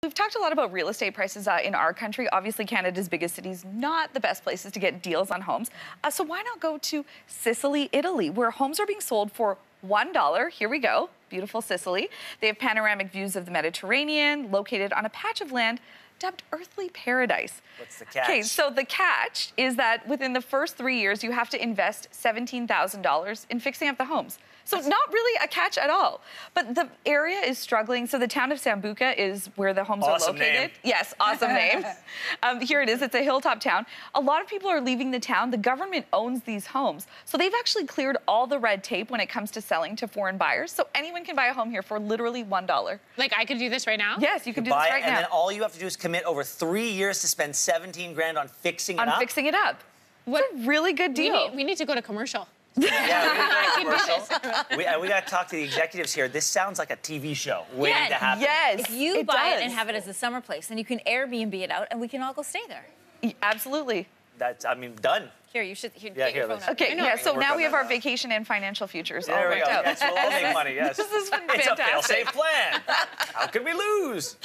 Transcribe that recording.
We've talked a lot about real estate prices in our country. Obviously, Canada's biggest cities, not the best places to get deals on homes. So why not go to Sicily, Italy, where homes are being sold for $1. Here we go, beautiful Sicily. They have panoramic views of the Mediterranean, located on a patch of land dubbed Earthly Paradise. What's the catch? Okay, so the catch is that within the first 3 years, you have to invest $17,000 in fixing up the homes. So not really a catch at all. But the area is struggling. So the town of Sambuca is where the homes are located. Name. Yes, awesome name. Here it is. It's a hilltop town. A lot of people are leaving the town. The government owns these homes. So they've actually cleared all the red tape when it comes to selling to foreign buyers. So anyone can buy a home here for literally $1. Like I could do this right now? Yes, you can do this right now. And then all you have to do is commit over 3 years to spend 17 grand on fixing it up? On fixing it up. What a really good deal. We need to go to commercial. Yeah, we got to talk to the executives here. This sounds like a TV show waiting to happen. Yes, if you buy it and have it as a summer place, then you can Airbnb it out, and we can all go stay there. Absolutely. That's, I mean, done. Here, you should get your phone out. Okay, yeah, so now we have our vacation and financial futures all There we worked go. out. Yes, we'll all make money, yes. This has been It's fantastic. a fail-safe plan. How could we lose?